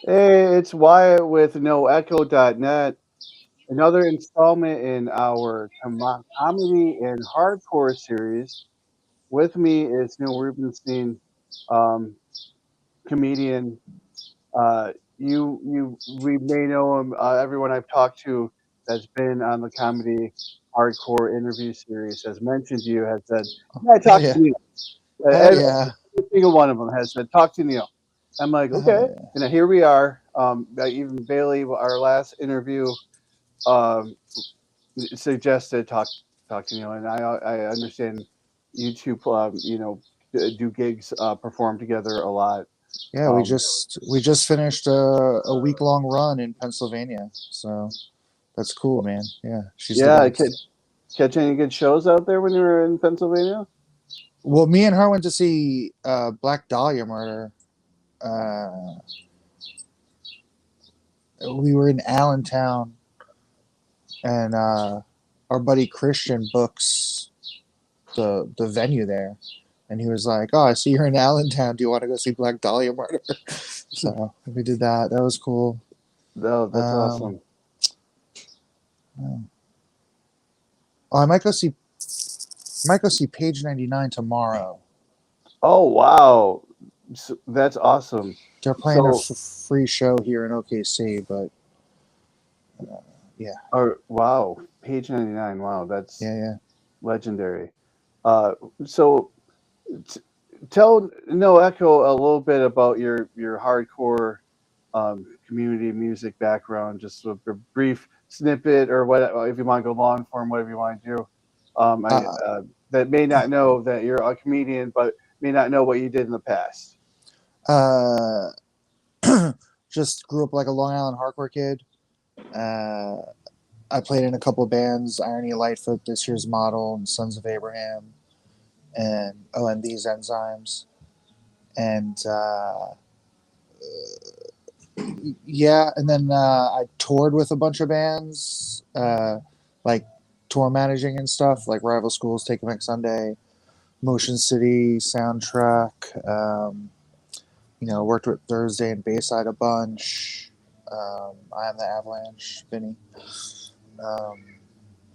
Hey, it's Wyatt with NoEcho.net. Another installment in our comedy and hardcore series. With me is Neil Rubenstein, um, comedian. We may know him. Everyone I've talked to that's been on the comedy hardcore interview series has mentioned you. Has said, "Yeah, Hell talk to yeah. Neil." Hell Every yeah. single one of them has said, "Talk to Neil." I'm like, Hell okay, yeah. and here we are. Even Bailey, our last interview, um, suggested talk to Neil, and I understand you two, do gigs, perform together a lot. Yeah, we Um, just finished a week long run in Pennsylvania. So that's cool, man. Yeah, she's the yeah, best. catch any good shows out there when you were in Pennsylvania? Well, me and her went to see Black Dahlia Murder. Uh, we were in Allentown, and our buddy Christian books the venue there, and he was like, "Oh, I see you're in Allentown. Do you want to go see Black Dahlia Murder?" So we did that. That was cool. No, that's Um, awesome. oh, I might go see Page 99 tomorrow. Oh wow, that's awesome. They're playing a So, free show here in OKC, but yeah, wow, page 99. Wow, that's yeah, yeah. legendary. Uh, so t- tell No Echo a little bit about your hardcore community music background, just a brief snippet, or what if you want to go long form, whatever you want to do. I Uh, That may not know that you're a comedian, but may not know what you did in the past. uh, just grew up like a Long Island hardcore kid. Uh, I played in a couple of bands: Irony Lightfoot, This Year's Model, and Sons of Abraham, and these enzymes. And yeah, and then I toured with a bunch of bands, like tour managing and stuff, like Rival Schools, Take Back Sunday, Motion City, Soundtrack. Worked with Thursday and Bayside a bunch. I am the Avalanche, Vinny, um,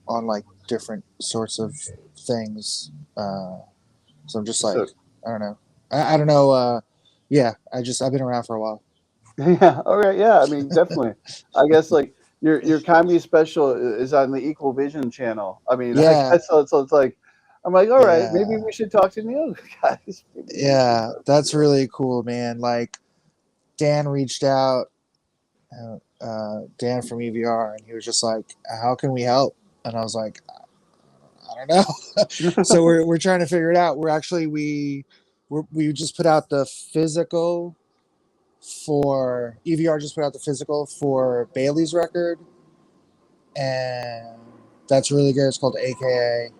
on like different sorts of things. So I'm just So like, I don't know. I don't know. Yeah, I've been around for a while. yeah, all right, yeah. I mean, definitely. I guess like your comedy special is on the Equal Vision channel. I mean, I Yeah, guess so. It's like I'm like, all right, maybe yeah, we should talk to Neil, guys. Maybe we should yeah. talk to That's Neil. really cool, man. Like Dan reached out, Dan from EVR, and he was just like, "How can we help?" And I was like, "I don't know." So we're trying to figure it out. We just put out the physical for EVR. Just put out the physical for Bailey's record, and that's really good. It's called AKA,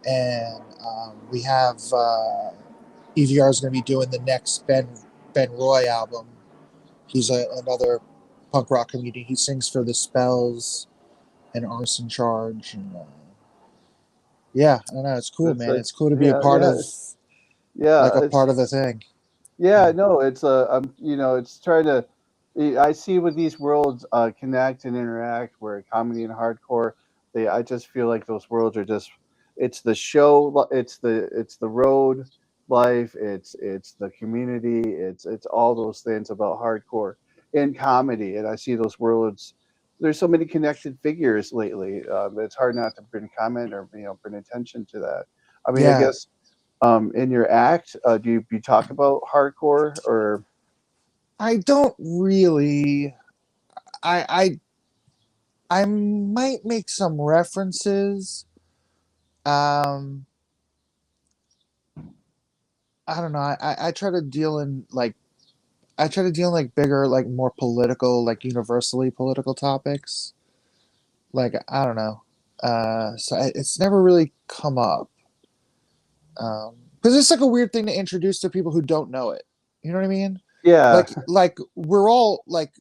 and we have EVR is going to be doing the next Ben Roy album. He's another punk rock comedian. He sings for the Spells and Arson Charge, and yeah, I don't know. It's cool, It's man. like, It's cool to be a yeah, part yeah, of, like yeah. a part of a thing. Yeah, Yeah, no, it's it's trying to. I see with these worlds connect and interact, where comedy and hardcore, I just feel like those worlds are just. It's the show, it's the road life, it's the community, it's all those things about hardcore and comedy, and I see those worlds. There's so many connected figures lately. It's hard not to bring comment or bring attention to that. I mean, I yeah. guess in your act, do you talk about hardcore or I don't really. I I might make some references. Um, I don't know. I try to deal in like I try to deal in like bigger, like more political, like universally political topics. Like I don't know. It's never really come up because it's like a weird thing to introduce to people who don't know it. You know what I mean? yeah, Like we're all like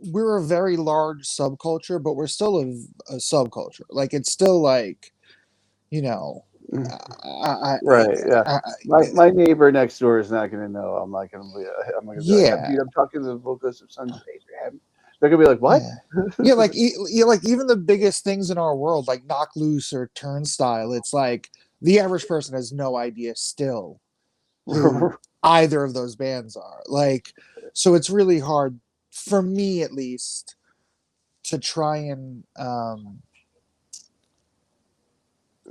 we're a very large subculture, but we're still a subculture. Like it's still like you know. I, Right, yeah. I, My neighbor next door is not gonna know. I'm not gonna be like, yeah, "Dude, I'm talking to the vocalist of Sons of Abraham." They're gonna be like, "What?" yeah. Yeah, like like even the biggest things in our world, like Knock Loose or Turnstile, it's like the average person has no idea still who either of those bands are. Like, so it's really hard for me, at least, to try and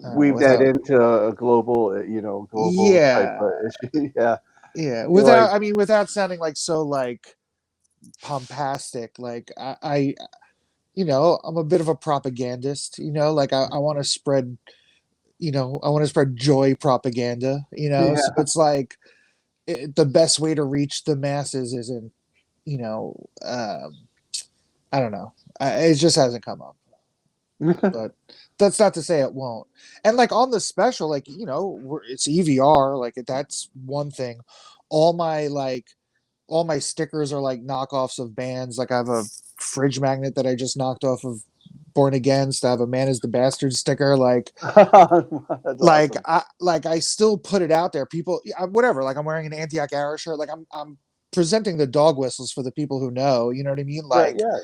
I don't know, Weave that without into a global, global type yeah, of issue. Yeah. yeah, You're like, without I mean without sounding like so like pompastic. Like I'm a bit of a propagandist. Like I want to spread I want to spread joy propaganda. So yeah. it's like the best way to reach the masses isn't you know I don't know. It just hasn't come up. But that's not to say it won't. And like on the special, like it's EVR. Like that's one thing. All my like all my stickers are like knockoffs of bands. Like I have a fridge magnet that I just knocked off of Born Against. I have a Man is the Bastard sticker. That's awesome. I still put it out there. People, whatever. Like I'm wearing an Antioch Arrow shirt. Like I'm presenting the dog whistles for the people who know. You know what I mean? Right, Like yeah.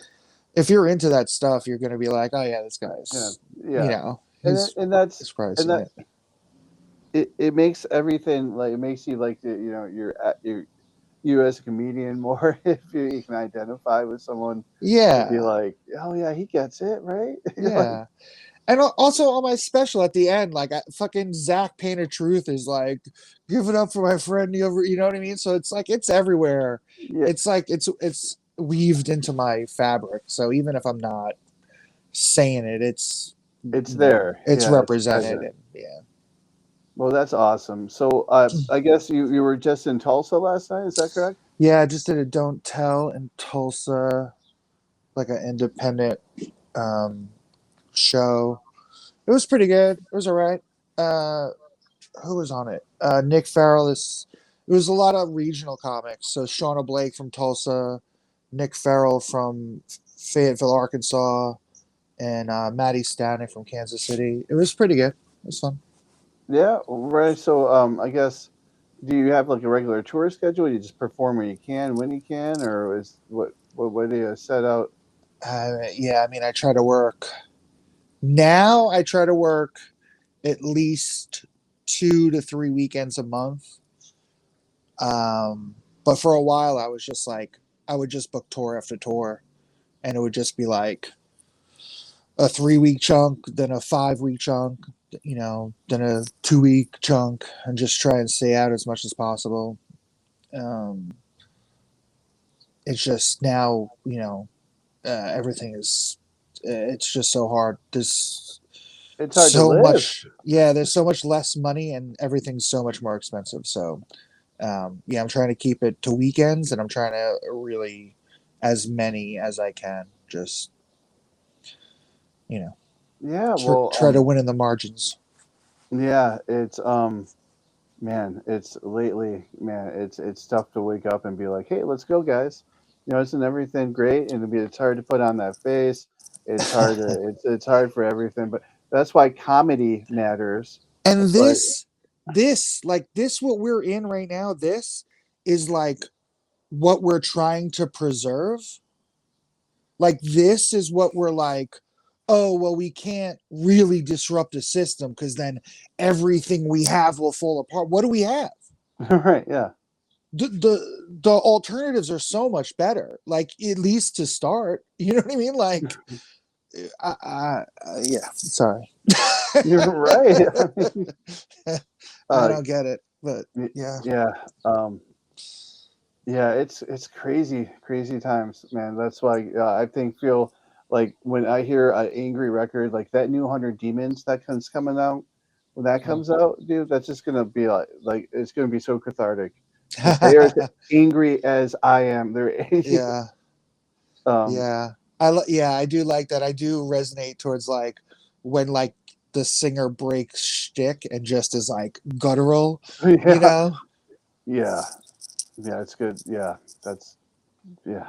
if you're into that stuff, you're gonna be like, oh yeah, this Yeah. guy's, Yeah. he's And that's he's probably and seen that it. it makes everything like it makes you like you're you as a comedian more if you can identify with someone and be Yeah, like, "Oh yeah, he gets it, right?" Like, yeah. And also on my special at the end, like fucking Zach Painter Truth is like, give it up for my friend Neil. You know what I mean? So it's like it's everywhere. yeah, It's like it's weaved into my fabric. So even if I'm not saying it, it's it's there. it's Yeah, it's represented. present. And yeah, Well, that's awesome. So, I guess you were just in Tulsa last night. Is that correct? yeah. I just did a Don't Tell in Tulsa, like an independent um, show. It was pretty good. It was all right. Uh, who was on it? Nick Farrell. It was a lot of regional comics. So Shauna Blake from Tulsa, Nick Farrell from Fayetteville, Arkansas, and Maddie Stanek from Kansas City. It was pretty good. It was fun. Yeah, right. So, I guess do you have like a regular tour schedule? You just perform when you can, or is what do you set out? Yeah, I mean, I try to work now. I try to work at least 2 to 3 weekends a month. But for a while, I was just like, I would just book tour after tour, and it would just be like a 3 week chunk, then a 5 week chunk, then a 2 week chunk, and just try and stay out as much as possible. Um, it's just now, everything is, it's just so hard. There's It's hard to so live. much, yeah, there's so much less money and everything's so much more expensive. So, yeah, I'm trying to keep it to weekends and I'm trying to really, as many as I can, just, you know, Yeah, well, try to win in the margins. yeah, it's man, it's lately, man, it's tough to wake up and be like, "Hey, let's go, guys." Isn't everything great? And it's hard to put on that face. It's hard for everything, but that's why comedy matters. And That's why. what we're in right now, this is like what we're trying to preserve. Like, this is what we're like, oh, well, we can't really disrupt the system because then everything we have will fall apart. What do we have? Right, yeah. The alternatives are so much better, like, at least to start. You know what I mean? Like, yeah, sorry. You're right. I mean, I uh, don't get it, but yeah. yeah, um, yeah, it's crazy, crazy times, man. That's why I think feel like when I hear an angry record like that new 100 Demons that comes coming out, when that Uh, comes out, dude, that's just gonna be like it's gonna be so cathartic because they are as angry as I am. They're yeah. um Yeah. Yeah, I do like that. I do resonate towards like when like the singer breaks shtick and just is like guttural, you yeah, know? yeah, yeah. It's good. Yeah, that's yeah,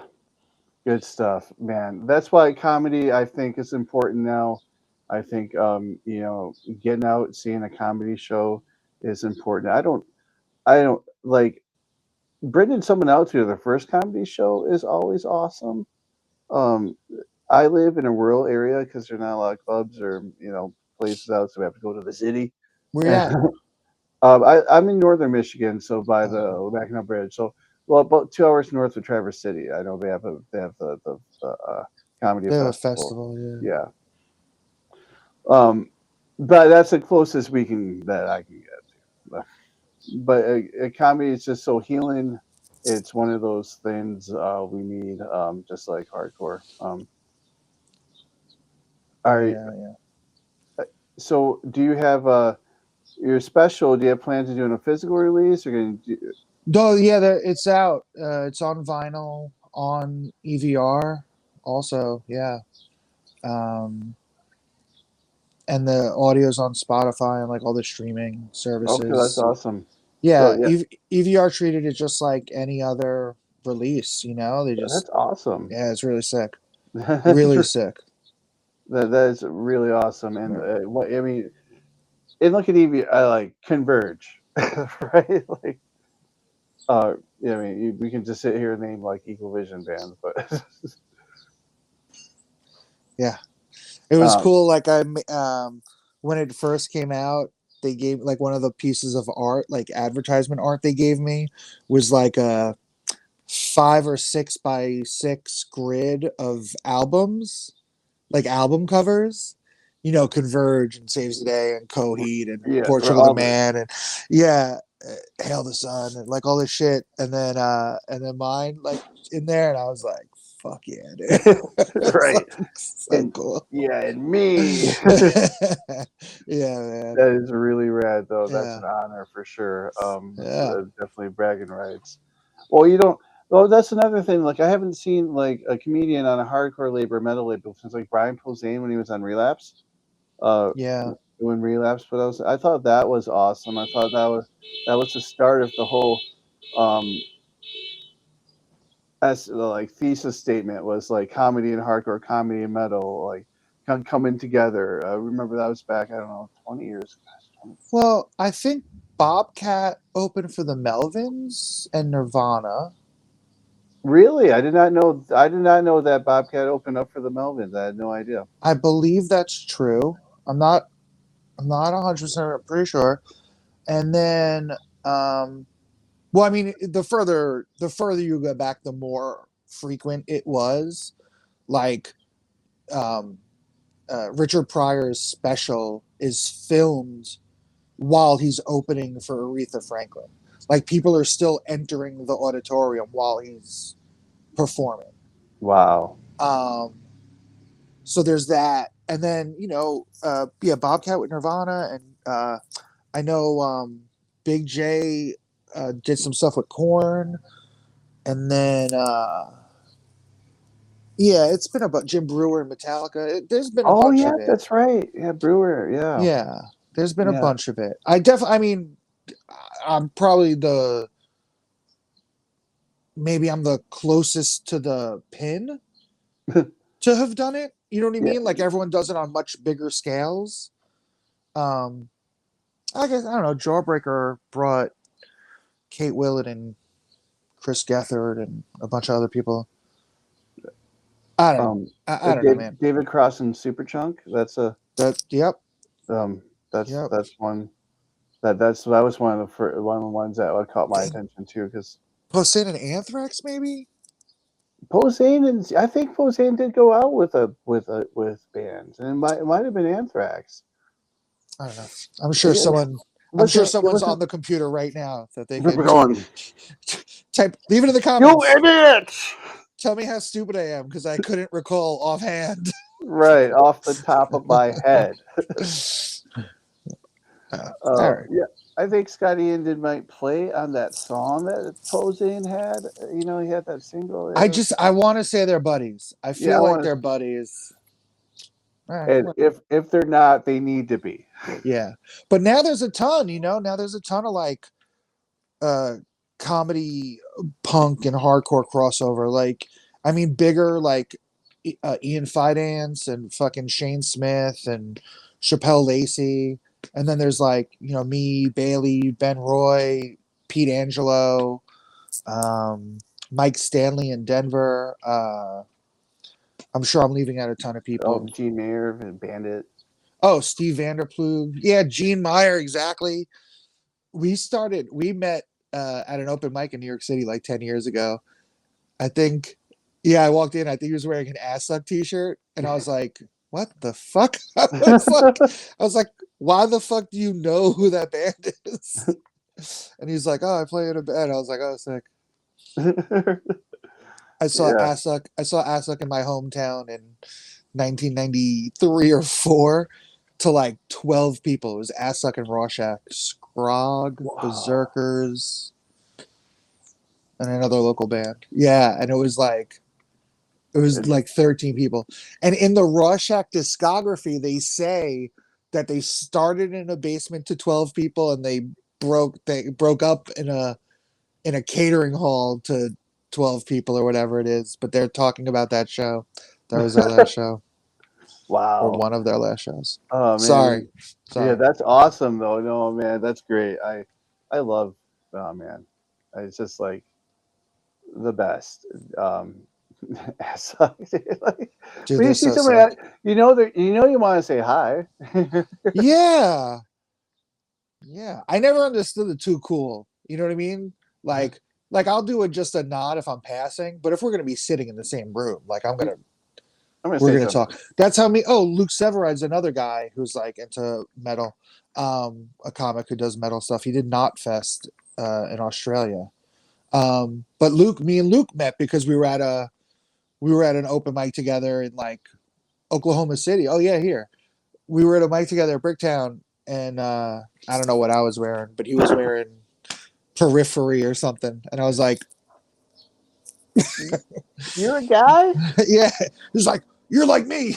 good stuff, man. That's why comedy I think is important now. I think getting out, seeing a comedy show is important. I don't like bringing someone out to the first comedy show is always awesome. Um, I live in a rural area because there's not a lot of clubs or places out, so we have to go to the city. Where you at? I'm in northern Michigan, so by Uh, the Mackinac Bridge. So, well, about 2 hours north of Traverse City. I know they have the comedy they have a festival. festival, yeah. Yeah, um, but that's the closest we can that I can get to. But comedy is just so healing. It's one of those things we need, just like hardcore. Oh Are yeah, yeah. so? Do you have your special? Do you have plans of doing a physical release or going to? No, yeah, it's out. It's on vinyl, on EVR, also, yeah. Um, and the audio's on Spotify and like all the streaming Okay, that's services. awesome. So Yeah, yeah, EVR treated it just like any other release. They just that's awesome. yeah, it's really sick, That's really sick. that is really awesome. And Yeah. what I mean, and look at Evie, I like Converge, right? Like, I mean, we can just sit here and name like Equal Vision bands, but Yeah. It was um, cool. Like when it first came out, they gave like one of the pieces of art, like advertisement art they gave me, was like a 5 or 6 by 6 grid of albums, like album covers. Converge and Saves the Day and Coheed and yeah, Portugal the all the Man and yeah, Hail the Sun and like all this shit. And then mine like in there, and I was like, fuck yeah, dude. It's right, like so and cool. yeah, and me. Yeah, man. That is really rad, though. That's Yeah, an honor for sure. yeah, Definitely bragging rights. Well, you don't. Well, that's another thing. Like, I haven't seen like a comedian on a hardcore label or metal label since like Brian Posehn when he was on Relapse. Uh, yeah. when Relapse, but I thought that was awesome. I thought that was the start of the whole um as like thesis statement was like comedy and hardcore, comedy and metal, like coming together. I remember that was back, I don't know, 20 years. Gosh, 20. Well, I think Bobcat opened for the Melvins and Nirvana. Really? I did not know that Bobcat opened up for the Melvins. I had no idea. I believe that's true. I'm not. I'm not 100% pretty sure. And then, well, I mean, the further you go back, the more frequent it was. Like, um, Richard Pryor's special is filmed while he's opening for Aretha Franklin. Like people are still entering the auditorium while he's performing. Wow. Um, so there's that, and then yeah, Bobcat with Nirvana, and I know Big J did some stuff with Korn, and then yeah, it's been about Jim Brewer and Metallica. There's been a Oh bunch yeah, of it. that's right. Yeah, Brewer. Yeah, Yeah, there's been a yeah. bunch of it. I mean, I'm probably the maybe I'm the closest to the pin to have done it. You know what I Yeah. mean? Like everyone does it on much bigger scales. Um, I guess I don't know. Jawbreaker brought Kate Willett and Chris Gethard and a bunch of other people. I don't know. Um, I don't know, man. David Cross and Superchunk. That's a Yep, um. That's yep. one that was one of the ones that caught my Dang, attention too because Posehn and Anthrax, maybe. Posehn and I think Posehn did go out with bands and it might have been Anthrax. I don't know. I'm sure It, someone. I'm was sure it someone's wasn't on the computer right now that they we're could going. type. Leave it in the You comments. idiot! Tell me how stupid I am because I couldn't recall offhand. Right off the top of my head. All right. Yeah, I think Scotty Ian might play on that song that Posehn had. He had that single there. I want to say they're buddies. I Yeah, I feel like want they're to. buddies. And Whatever. if they're not, they need to be. Yeah, but now there's a ton. Now there's a ton of like uh comedy, punk, and hardcore crossover. Like, I mean, bigger like Ian Fidance and fucking Shane Smith and Chappelle Lacey, and then there's like me, Bailey, Ben Roy, Pete Angelo, Mike Stanley in Denver. I'm sure I'm leaving out a ton of Oh, people. Gene Mayer, Bandit. Oh, Steve Vanderplug. Yeah, Gene Meyer, exactly. We met at an open mic in New York City like 10 years ago. I think, yeah, I walked in. I think he was wearing an ass suck t-shirt. And I was like, what the fuck? I was like, why the fuck do you know who that band is? And he's like, oh, I play in a band. I was like, oh, sick. Yeah. I saw Assuck in my hometown in 1993 or 4 to like 12 people. It was Assuck and Rorschach, Scrog, Wow. Berserkers, and another local band. Yeah, and it was like 13 people. And in the Rorschach discography, they say that they started in a basement to 12 people and they broke up in a catering hall to 12 people or whatever it is, but they're talking about that show. That was their last show or Wow. one of their last shows. Oh Sorry. man. Yeah, Sorry. that's awesome though. No, man, that's great. I love oh man. It's just like the best. Like, Dude, when you they're see so somebody sick. you want to say hi. Yeah. Yeah. I never understood the too cool. You know what I mean? Like I'll do just a nod if I'm passing, but if we're gonna be sitting in the same room, like I'm gonna we're say gonna something. talk. That's how me. Oh, Luke Severide's another guy who's like into metal, a comic who does metal stuff. He did Knot Fest in Australia. But me and Luke met because we were at an open mic together in like Oklahoma City. Oh yeah, here we were at a mic together at Bricktown, and I don't know what I was wearing, but he was wearing Periphery or something, and I was like, You're a guy? yeah. He's like, you're like me.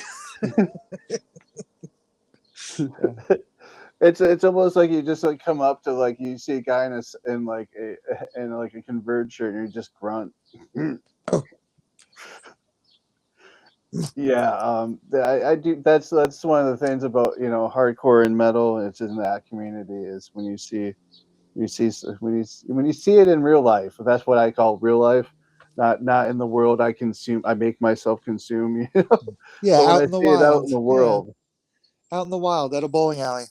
It's almost like you just like come up to like you see a guy in like a converge shirt and you just grunt. Yeah, I do. That's one of the things about hardcore and metal. It's in that community is when you see it in real life. That's what I call real life, not in the world I consume. I make myself consume. Yeah, But when out I in the see it out wild. in the Yeah, world, out in the wild at a bowling alley.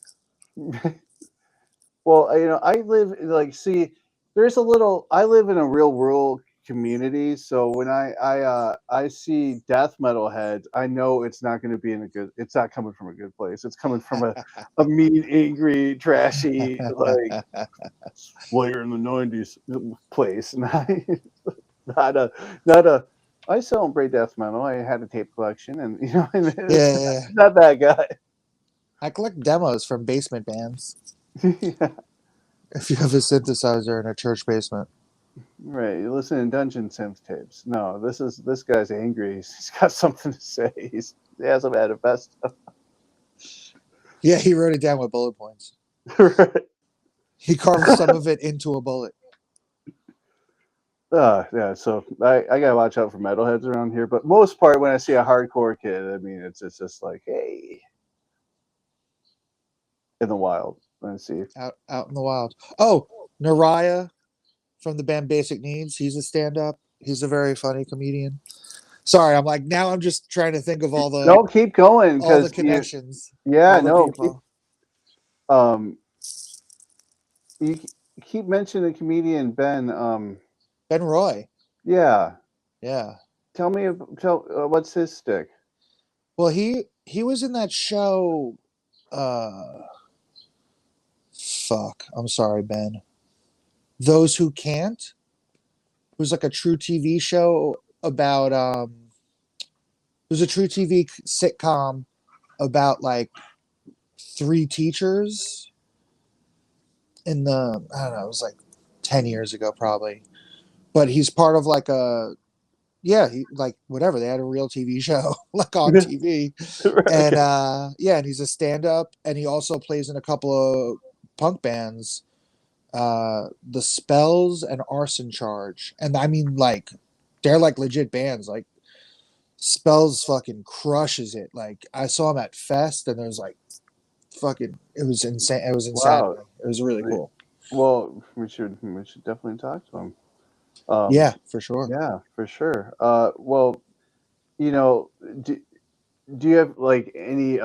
well, I live like see. There's a little. I live in a real rural community, so when I see death metal heads, I know it's not going to be in a good. It's not coming from a good place. It's coming from a mean, angry, trashy like Slayer in the '90s place, not a not a. I celebrate death metal. I had a tape collection, and and it's Yeah, yeah. not that guy. I collect demos from basement bands. Yeah. If you have a synthesizer in a church basement. Right, you listen to Dungeon Synth tapes. No, this guy's angry. He's got something to say. He has a manifesto. Yeah, he wrote it down with bullet points. Right. He carved some of it into a bullet. Yeah. So I gotta watch out for metalheads around here. But most part, when I see a hardcore kid, I mean, it's just like, hey, in the wild. Let's see. Out in the wild. Oh, Nariah from the band Basic Needs. He's a stand-up. He's a very funny comedian. Sorry, I'm like now I'm just trying to think of No, keep going all the because connections, yeah, all the no, keep people. um, you keep mentioning the comedian Ben. Ben Roy. Yeah, Yeah. tell what's his stick? Well, he was in that show. Uh, fuck. I'm sorry, Ben. Those Who Can't. It was like a true TV show about. It was a true TV sitcom about like three teachers in the. I don't know. It was like 10 years ago, probably. But he's part of like a. Yeah, he like whatever. They had a real TV show like on TV, and Okay. yeah, and he's a stand-up, and he also plays in a couple of punk bands, the Spells and Arson Charge, and I mean like they're like legit bands. Like Spells fucking crushes it. Like I saw him at Fest, and there's like fucking. It was insane. It was Wow. insanity. It was really cool. Well, we should definitely talk to him. Yeah, for sure. Yeah, for sure. Well, you know, do, do you have like any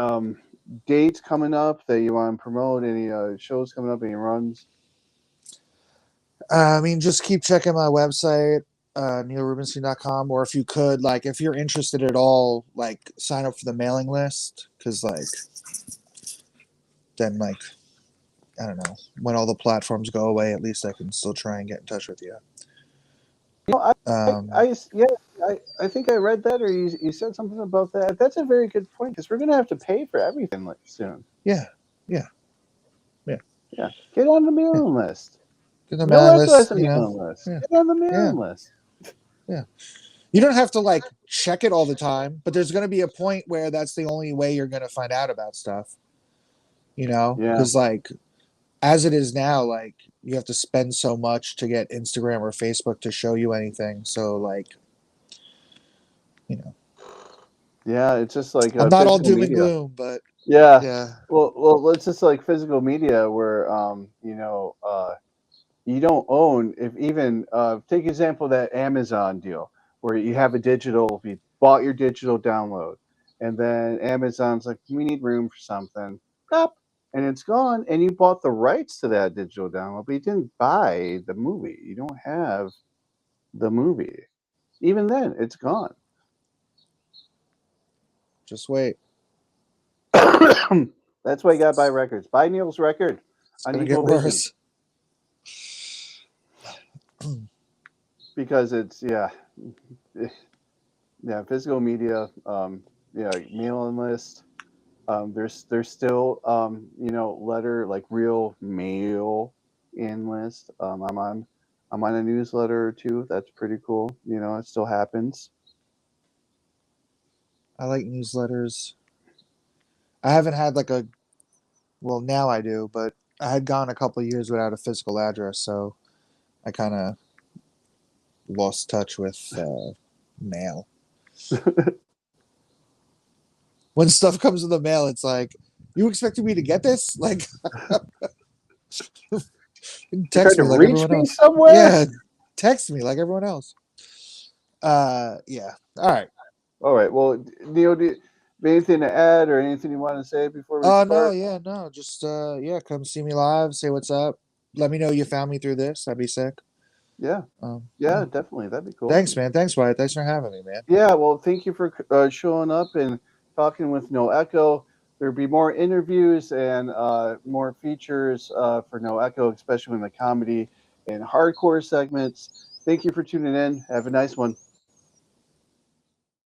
dates coming up that you want to promote? Any shows coming up? Any runs? I mean, just keep checking my website, neilrubenstein.com, or if you could, like, if you're interested at all, like, sign up for the mailing list, because, like, then, like, I don't know, when all the platforms go away, at least I can still try and get in touch with you. You know, Um, yeah, I think I read that, or you said something about that. That's a very good point because we're gonna have to pay for everything like soon. yeah, yeah, yeah, Yeah, get on the yeah. mailing list. Get the No mailing Echo has list, a you know, mailing list. yeah, Get on the yeah, mailing list. yeah. You don't have to, like, check it all the time, but there's going to be a point where that's the only way you're going to find out about stuff, you know? Yeah. Because, like, as it is now, like you have to spend so much to get Instagram or Facebook to show you anything. So like, you know, Yeah, it's just like I'm not all physical doom and media. gloom, but Yeah. yeah, Well, it's just like physical media where you don't own if even take example of that Amazon deal where you have a digital you bought your digital download and then Amazon's like we need room for something. Pop, and it's gone and you bought the rights to that digital download, but you didn't buy the movie. You don't have the movie. Even then, it's gone. just wait. That's why you gotta buy records. Buy Neil's record It's on gonna get Equal Vision worse. because it's yeah physical media mailing list. There's still letter like real mail in list. I'm on a newsletter or two. That's pretty cool. It still happens. I like newsletters. I haven't had like a well now I do, but I had gone a couple of years without a physical address, so I kind of lost touch with mail. When stuff comes in the mail, it's like, you expecting me to get this? Like, You're trying text to me like reach everyone me else. somewhere. Yeah, text me like everyone else. Yeah. All right. All right. Well, Neil, do you have anything to add or anything you want to say before we Oh no, depart? yeah, no, just yeah, come see me live, say what's up. Let me know you found me through this. I'd be sick. Yeah. Yeah. Yeah, definitely. That'd be cool. Thanks, man. Thanks, Wyatt. Thanks for having me, man. Yeah, well, thank you for showing up and talking with No Echo. There'll be more interviews and more features for No Echo, especially in the comedy and hardcore segments. Thank you for tuning in. Have a nice one.